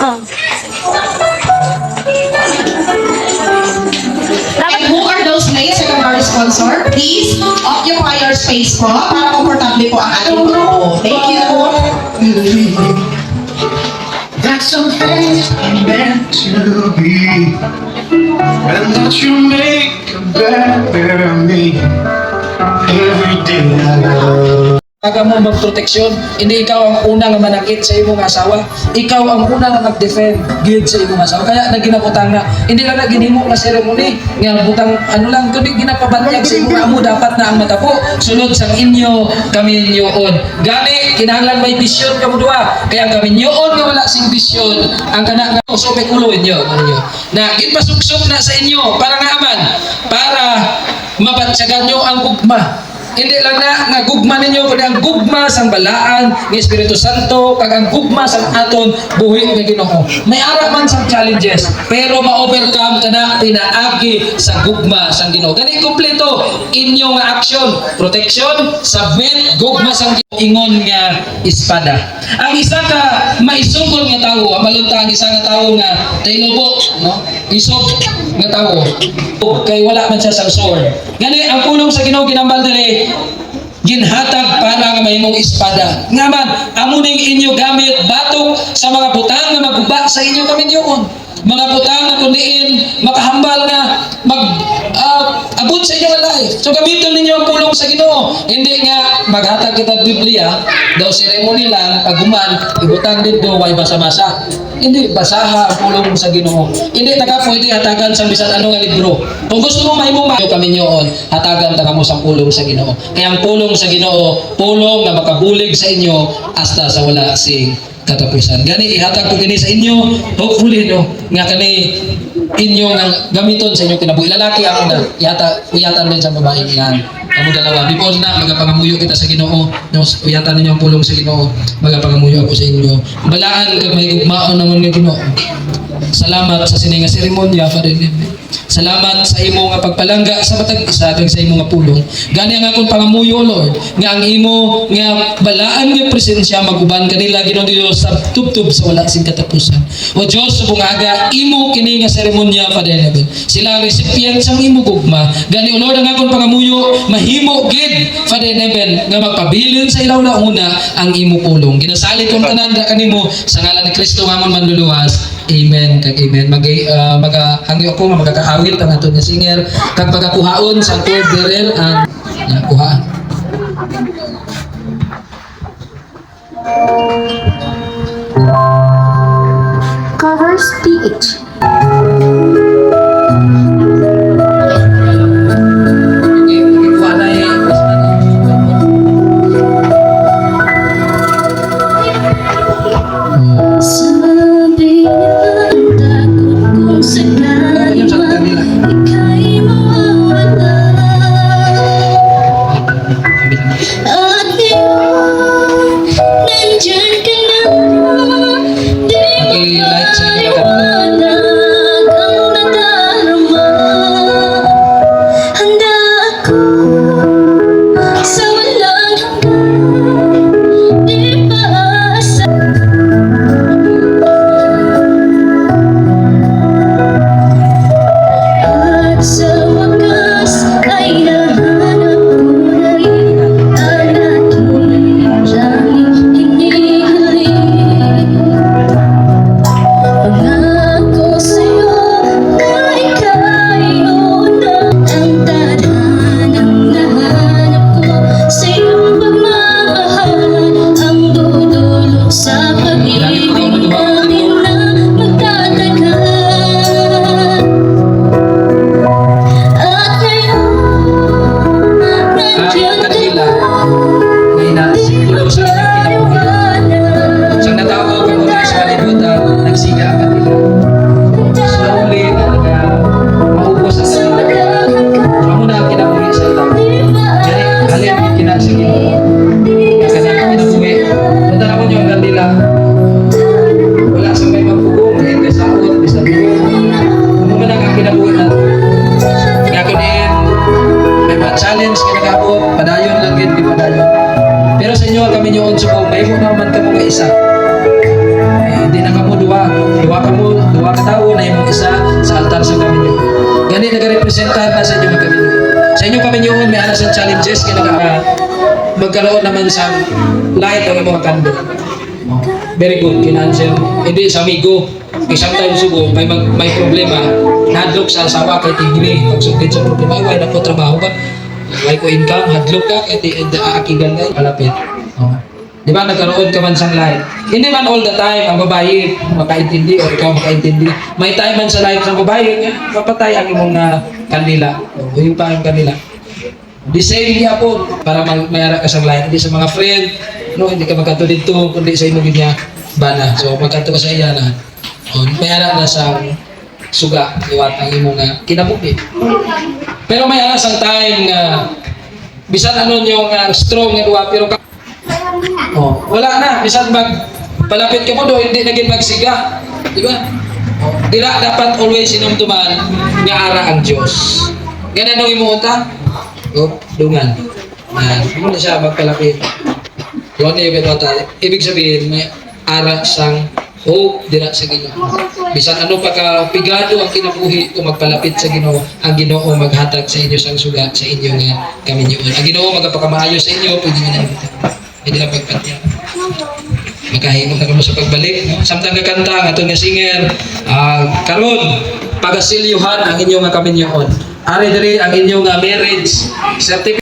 And who are those ladies na our sponsor? Please occupy your space po para komportable po ang ating grupo. Thank you. That's something I'm meant to be, and that you make a better me every day I go. Aga mo magproteksyon, hindi ikaw ang unang manakit sa imong asawa, ikaw ang unang mag-defend gid sa imong asawa. Kaya naginabutang na hindi lang ginhimo na ceremony nga butang ano lang kundi ginapabantag sa imong amo dapat na ang matabo sunod sa inyo kami niyoon. Gani kinahanglan may vision kamo duha. Kaya kami niyoon nga wala sing vision ang kana nga uso kay kulo inyo na ginpasuksok na sa inyo para nga aman para mabatsagan nyo ang gugma. Hindi lang na nga gugma ninyo kundi ang gugma sang balaan ng Espiritu Santo kag ang gugma sang aton buhi nga Ginoo. May ara man sang challenges pero ma-overcome kana pinaagi sa gugma sang Ginoo. Gani kompleto inyo nga action, protection, submit, gugma sang ingon nga espada. Ang isa ka maisugod nga tawo, malunta ang isa nga tawo nga taylobo, no? Isog nga tawo. Kay wala man siya sang sword. Gani ang pulong sa Ginoo ginambal diri ginhatag para nga mahimong espada. Nga man, amo ning inyo gamit batok sa mga butang nga maguba sa inyo kami niyoon. Mga butang na kundiin makahambal nga abot sa inyong life. So gamiton ninyo ang pulong sa Ginoo. Hindi nga maghatag kita Biblia, daw ceremony lang, paguman, ibutang dito, way basa-basa. Hindi basaha ang pulong sa Ginoo. Hindi taga pwede hatagan sa bisan ano nga libro. Kung gusto mo mahimong kami niyoon, hatagan ta kamo sa pulong sa Ginoo. Kaya ang pulong sa Ginoo, pulong na makabulig sa inyo hasta sa wala sing katapusan. Gani ihatag ko kini sa inyo, hopefully no, nga kani inyo nga gamiton sa inyo kinabuhi. Lalaki ang una, uyatan din sa babae yan. Amo dalawa, before na magapangamuyo kita sa Ginoo, no, uyatan ninyo ang pulong sa Ginoo, magapangamuyo ako sa inyo. Balaan kag may gugmaon naman nga Ginoo. Salamat sa sininga seremonya pa rin. Salamat sa imo nga pagpalangga sa matag isa kag sa imo nga pulong. Gani ang akong pangamuyo Lord, nga ang imo nga balaan nga presensya maguban kanila Ginoo Dios sa tubtub sa wala sing katapusan. O Dios subong aga imo kini nga seremonya pa rin. Sila recipient sang imo gugma. Gani o Lord ang akong pangamuyo mahimo gid pa rin nga magpabilin sa ilaw na una ang imo pulong. Ginasalit kong tanan kanimo sa ngalan ni Kristo nga amon manluluwas. Amen kag amen. Hangyo ako nga magkakaawit ang aton nga singer kag pagakuhaon sa third bearer ang kuhaan. Covers PH. Pero sa inyo kami niyo unsubong may mo naman kamo nga isa. Hindi na kamo duwa. challenges kaya magkaroon naman sa light ang mga kandol. Very good, kinanswer. Hindi sa amigo. Kaya sometimes sugo, may problema. Hadlok sa asawa kay tigri. Pagsugid sa problema, ay na po trabaho ba? Ay ko income, hadlok ka, kay akigan ka, malapit. Di ba, nagkaroon ka man sa life. Hindi man all the time, ang babae makaintindi o ikaw makaintindi. May time man sa life ng babae, mapatay ang imong kanila. O yung pa ang kanila. The same niya po, para mayara ka sa life. Hindi sa mga friend, no, hindi ka magkanto dito, kundi sa imong niya bana. So, magkanto ka sa iya na. O, mayara na sa suga, iwat ang imong kinabuhi. Pero may alas ang time nga, bisan ano yung strong nga duwa, pero wala na, bisan palapit ka mo do, hindi naging magsiga. Di ba? Dila dapat always inumtuman nga ara ang Diyos. Ganun ang imuunta? Dungan. Hindi na siya magpalapit. Yun yung tayo. Ibig sabihin, may ara sang hope dira sa Ginoo. Bisan ano pa ka pigado ang kinabuhi kung magpalapit sa Ginoo, ang Ginoo maghatag sa inyo sang suga sa inyong kaminyoon. Ang Ginoo magapakamayo sa inyo, pwede nyo na hindi na pagpatya. Makahimot na kamo sa pagbalik. No? Samtang kakanta ang atong nga singer, karon pagasilyuhan ang inyong kaminyoon. Ari diri ang inyong marriage certificate.